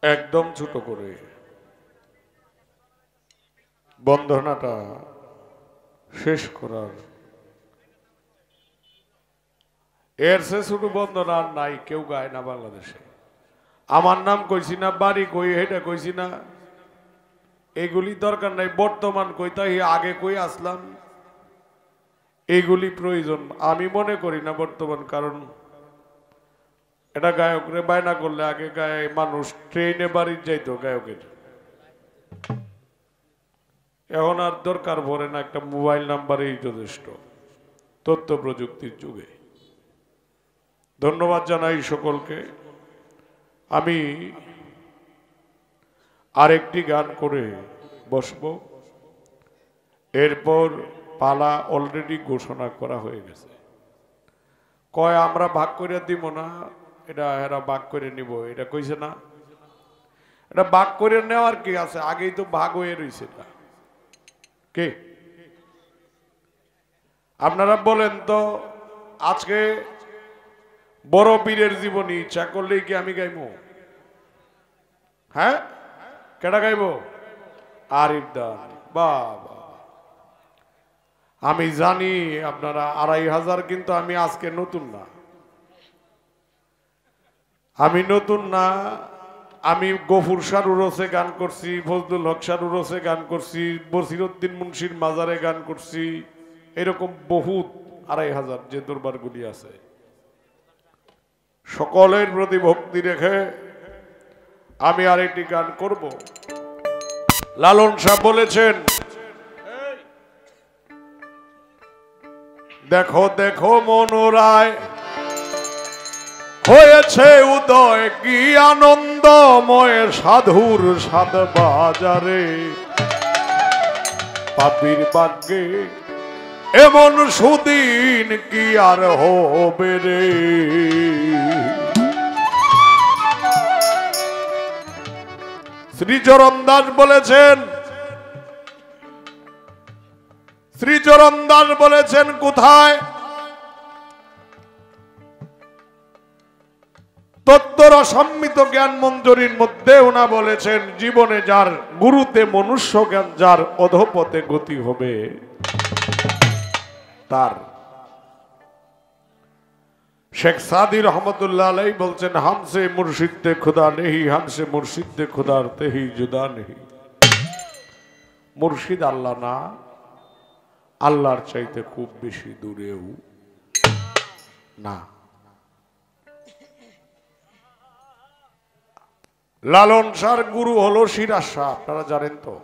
একদম ছোট করে বন্দনাটা শেষ করার এর সে ছোট বন্দনা আর নাই, কেউ গায় না বাংলাদেশে। আমার নাম কইছি না, বাড়ি কই এটা কইছি না, এগুলি দরকার নাই। বর্তমান কইতাই আগে কই আসলাম, এইগুলি প্রয়োজন আমি মনে করি না বর্তমান। কারণ এটা গায়করে বায়না করলে আগে গায়ে মানুষ ট্রেনে বাড়ি যাইতো গায়কের, এখন আর দরকার পড়ে না, একটা মোবাইল নাম্বারেই যথেষ্ট তথ্য প্রযুক্তির যুগে। ধন্যবাদ জানাই সকলকে। আমি আরেকটি গান করে বসব, এরপর পালা অলরেডি ঘোষণা করা হয়ে গেছে। কয় আমরা ভাগ করে দিব না, এটা এরা ভাগ করে নিব, এটা কইছে না। এটা ভাগ করে নেওয়ার কি আছে, আগেই তো ভাগ হয়ে রয়েছে। এটা কে আপনারা বলেন তো, আজকে বড় পীরের জীবনী ইচ্ছা করলেই কি আমি গাইব? হ্যাঁ, কেটা গাইব? আরিফ দান। বাবা, আমি জানি আপনারা 2500, কিন্তু আমি আজকে নতুন না, আমি নতুন না। আমি গফুর শাহ উরসে গান করছি, ফজলুল হক শাহ উরসে গান করছি, বসিরউদ্দিন মুন্সির মাজারে গান করছি, এরকম বহুত 2500 যে দরবারগুলি আছে, সকলের প্রতি ভক্তি রেখে আমি আরেকটি গান করব। লালন শাহ বলেছেন, দেখো দেখো মনোরায় হয়েছে উদয়, কি আনন্দময় সাধুর সাদ বাজারে, পাপীর ভাগ্যে এমন সুদিন কি আর হবে রে। শ্রীচরণ দাস বলেছেন, শ্রীচরণ দাস বলেছেন কোথায়? তত্ত্বর সম্মিত জ্ঞান মঞ্জরির মধ্যে ওনা বলেছেন, জীবনে যার গুরুতে মনুষ্য জ্ঞান, যার অধপথে গতি হবে তার। শেখ সাদি রহমতুল্লাহ আলাইহি বলছেন, হামসে মুর্শিদে খুদা নেহি, হামসে মুর্শিদে খুদার তেহি জুদা নেহি। মুর্শিদ আল্লাহ না, আল্লাহর চাইতে খুব বেশি দূরেও না। লালন শাহর গুরু হলো সিরাজ শাহ, আপনারা জানেন তো।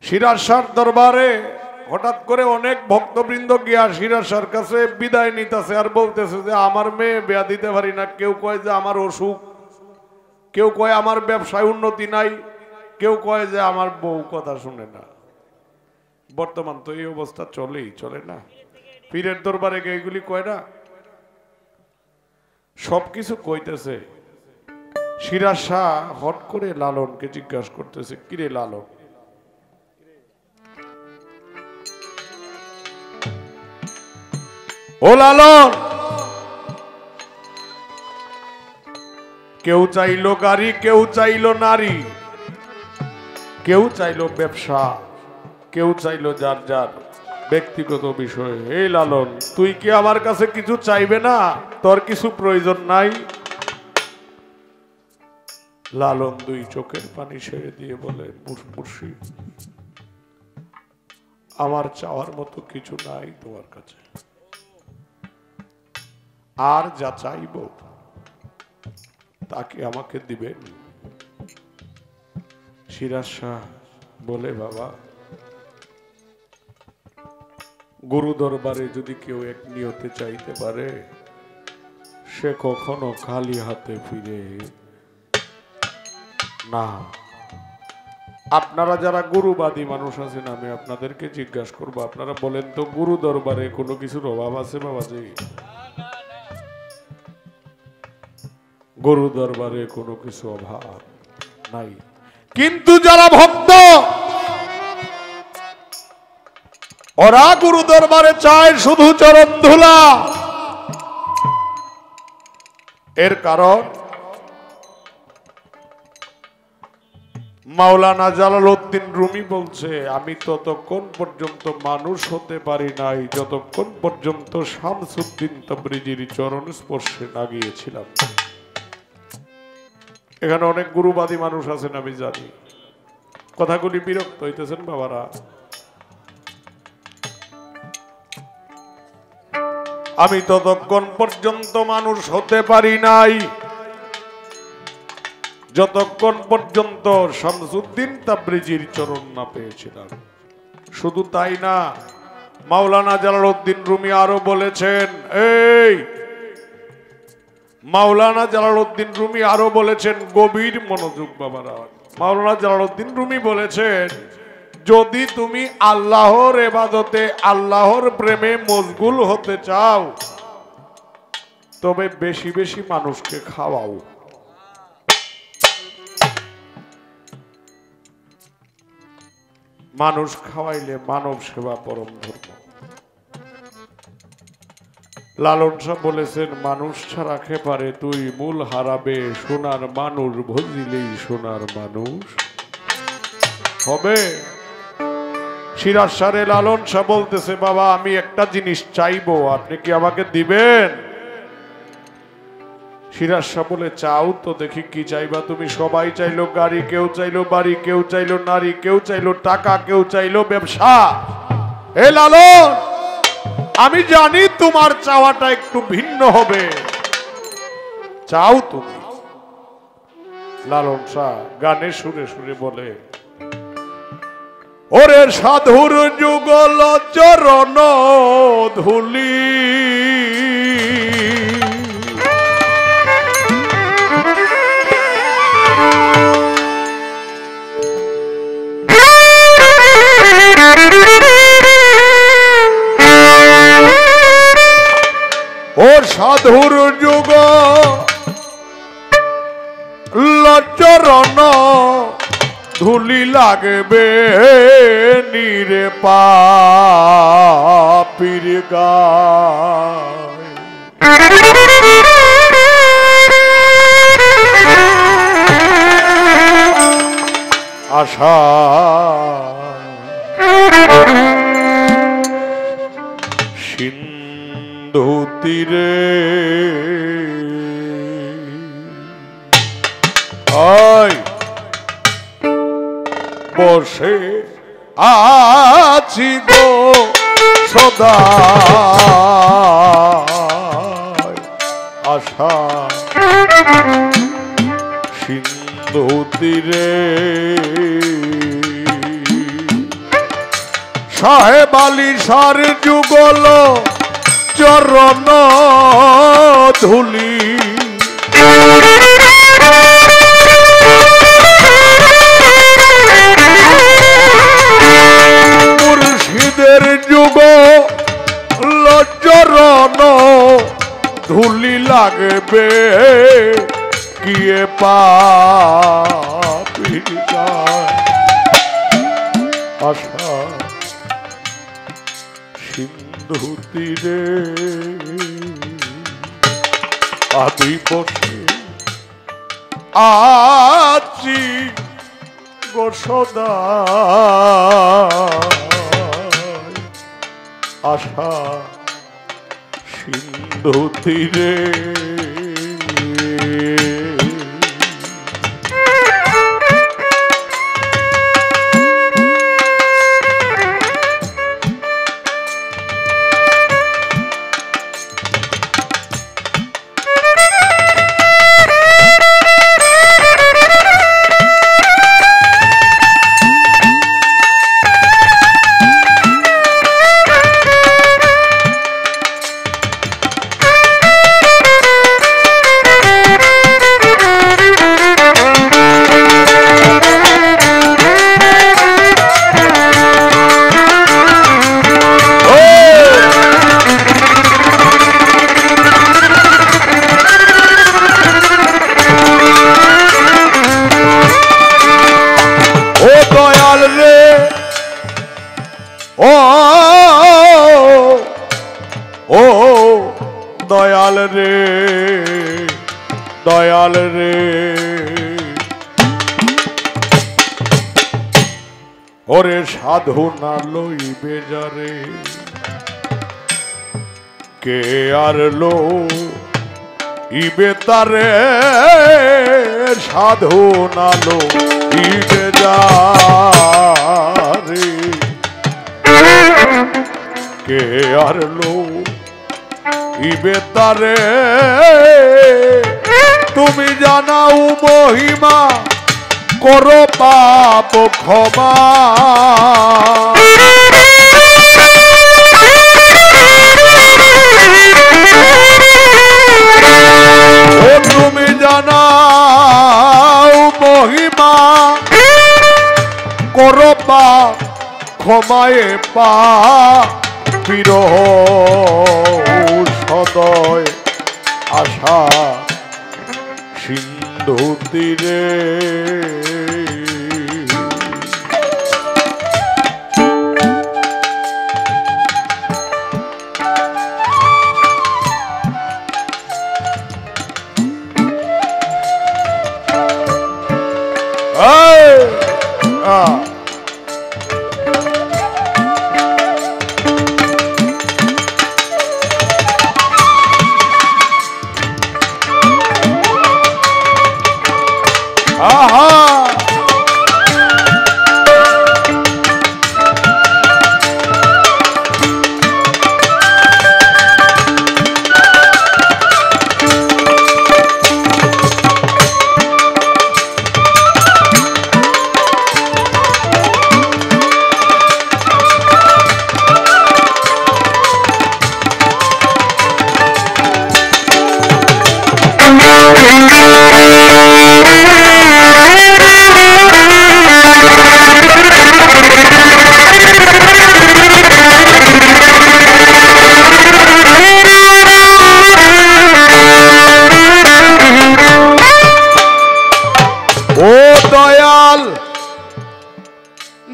সিরাজ শাহর দরবারে হঠাৎ করে অনেক ভক্তবৃন্দ গিয়া সিরাজ শাহর কাছে বিদায় নিতেছে, আর বলতেছে যে আমার মেয়ে বিয়া দিতে পারি না। কেউ কয় যে আমার অসুখ, কেউ কয় আমার ব্যবসায় উন্নতি নাই, কেউ কয় যে আমার বউ কথা শুনে না। বর্তমান তো এই অবস্থা চলেই, চলে না? পীরের দরবারে এইগুলি কয় না, সবকিছু কইতেছে। সিরাজ শাহ হট করে লালনকে জিজ্ঞাসা করতেছে, কিরে লালন, ও লালন, কেউ চাইলো গাড়ি, কেউ চাইলো নারী, কেউ চাইলো ব্যবসা, কেউ চাইলো যার যার ব্যক্তিগত বিষয়। এই লালন, তুই কি আমার কাছে কিছু চাইবে না? তোর কিছু প্রয়োজন নাই? লালন দুই চোখের পানি ছেড়ে দিয়ে বলে, মুর্শিদ, আমার চাওয়ার মতো কিছু নাই তোমার কাছে, আর যা চাইব তাকে আমাকে দিবেন? সিরাজ শাহ বলে, বাবা, গুরু দরবারে যদি কেউ এক নিয়তে চাইতে পারে, সে কখনো খালি হাতে ফিরে না। আপনারা যারা গুরুবাদী মানুষ আছেন, আমি আপনাদেরকে জিজ্ঞাসা করবো, আপনারা বলেন তো, গুরু দরবারে কোনো কিছুর অভাব আছে বাবাজি? গুরু দরবারে কোনো কিছু অভাব নাই। কিন্তু যারা ভক্ত, ওরা গুরু দরবারে চায় শুধু চরণ ধুলা। এর কারণ মাওলানা জালালউদ্দিন রুমি বলছে, আমি ততক্ষণ পর্যন্ত মানুষ হতে পারি নাই যতক্ষণ পর্যন্ত শামসুদ্দিন তাবরিজির চরণ স্পর্শে না গিয়েছিলাম। এখানে অনেক গুরুবাদী মানুষ আছেন, আমি জানি কথাগুলি বিরক্ত হইতেছেন বাবারা। আমি ততক্ষণ পর্যন্ত মানুষ হতে পারি নাই যতক্ষণ পর্যন্ত শামসুদ্দিন তাবরিজির চরণ না পেয়েছিলাম। শুধু তাই না, মাওলানা জালালউদ্দিন রুমি আরো বলেছেন, মাওলানা জালালউদ্দিন রুমি আরো বলেছেন, গভীর মনোযোগ বাবারা। মাওলানা জালালউদ্দিন রুমি বলেছেন, যদি তুমি আল্লাহর ইবাদতে আল্লাহর প্রেমে মশগুল হতে চাও তবে বেশি বেশি মানুষকে খাওয়াও। মানুষ খাওয়াইলে মানব সেবা পরম ধর্ম। লালন শাহ বলেছেন, মানুষ ছাড়া খেপারে তুই মূল হারাবে, সোনার মানুষ ভজিলেই সোনার মানুষ হবে। সিরাজ সারে লালন শাহ বলতেছে, বাবা আমি একটা জিনিস চাইবো, আপনি কি আমাকে দিবেন? সিরাজ শাহ বলে, চাও তো দেখি কি চাইবা তুমি। সবাই চাইলো গাড়ি, কেউ চাইলো বাড়ি, কেউ চাইলো নারী, কেউ চাইলো টাকা, কেউ চাইলো ব্যবসা। এ লালন, আমি জানি তোমার চাওয়াটা একটু ভিন্ন হবে, চাও তুমি। লালন শাহ গানে সুরে সুরে বলে, ওরে সাধুর যুগল চরণ ধুলি, ও সাধুর যুগ চরণ ধুলি লাগবে নিরে পাপীর গায়। আশা সিন্ধু তীরে আয় বসে আছি গো সদা, আশা সিন্ধু তীরে সাহেব আলী সার যুগল চরণ ধুলি, মুর্শিদের যুগ চরণ ধুলি লাগবে গিয়ে পাপীর গায়। আশা সিন্ধু তীরে আদি বসে আছি গো সদা, আশা সিন্ধু তীরে। দয়াল রে, দয়াল রে, ওরে সাধু না লইবে যারে কে আর লইবে তারে সাধু না লইবে যারে কে আর লইবে তারে তুমি জানাও মহিমা করো পাপ ক্ষমা ও তুমি জানাও মহিমা করো পাপ ক্ষমায়ে পা বিরহ সদয় আশা সিন্ধু তীরে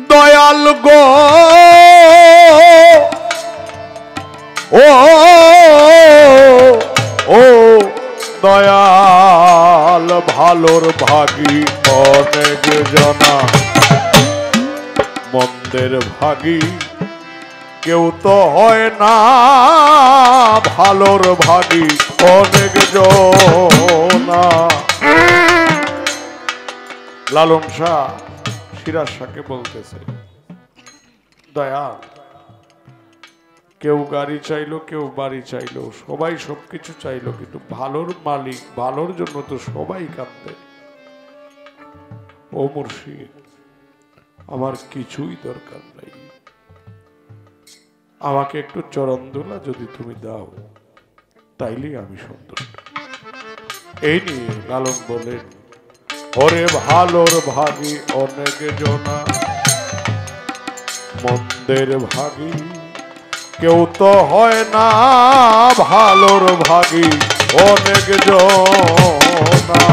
দয়াল গো ও দয়াল ভালোর ভাগী অনেক জনা মন্দের ভাগী কেউ তো হয় না ভালোর ভাগী অনেক জনা লালন শাহ সিরাজ শাহকে বলতেছে দয়া কেউ গাড়ি চাইলো কেউ বাড়ি চাইলো সবাই সবকিছু চাইলো কিন্তু ভালোর মালিক ভালোর জন্য তো সবাই কাঁদবে ও মুর্শিদ আমার কিছুই দরকার নাই আমাকে একটু চরণ দোলা যদি তুমি দাও তাইলেই আমি সন্তুষ্ট এই নিয়ে লালন বলেন ওরে ভালোর ভাগী অনেক জনা মন্দের ভাগী কেউ তো হয় না ভালোর ভাগী অনেক জনা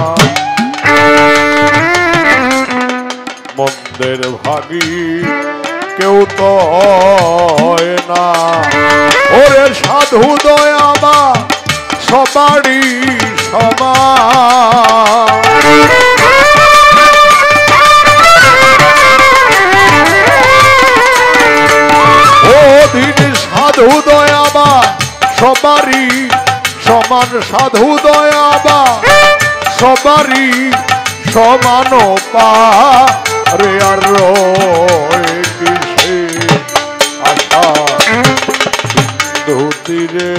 মন্দের ভাগী কেউ তো হয় না ওরে সাধু দয়াবা সবারই সমান সাধু দয়াবা সবারই সমান সাধু দয়াবা সবারই সমান পারে আর কিসে আশা সিন্ধু তীরে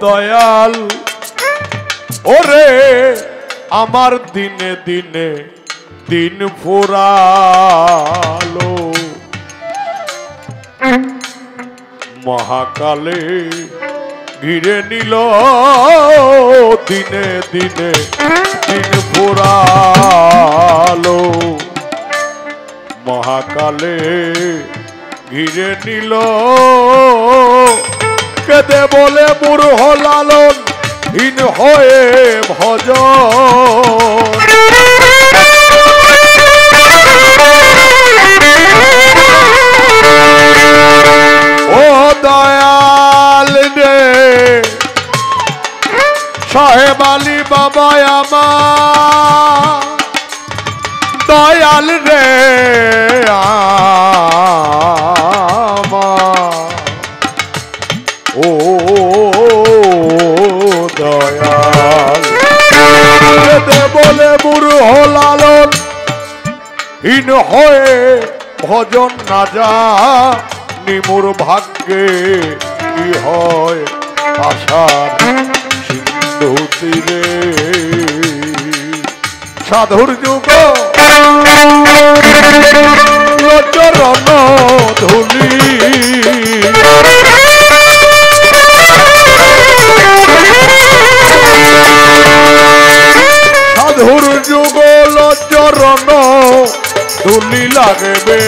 দয়াল ওরে আমার দিনে দিনে দিন ফুরালো মহাকালে ঘিরে নিল দিনে দিনে দিন ফুরালো মহাকালে ঘিরে নিল কেঁদে বলে মূঢ় লালন হীন হয়ে ভজন ও দয়াল রে সাহেব আলী বাবা আমার দয়াল রে ও দয়াল বলে মূঢ় লালন হীন হয়ে ভজন না যা নিমুর ভাগ্যে কি হয় আশার সিন্ধু তীরে সাধুর যুগ চরণ ধুলি সাধুর যুগল চরণ ধুলি লাগবে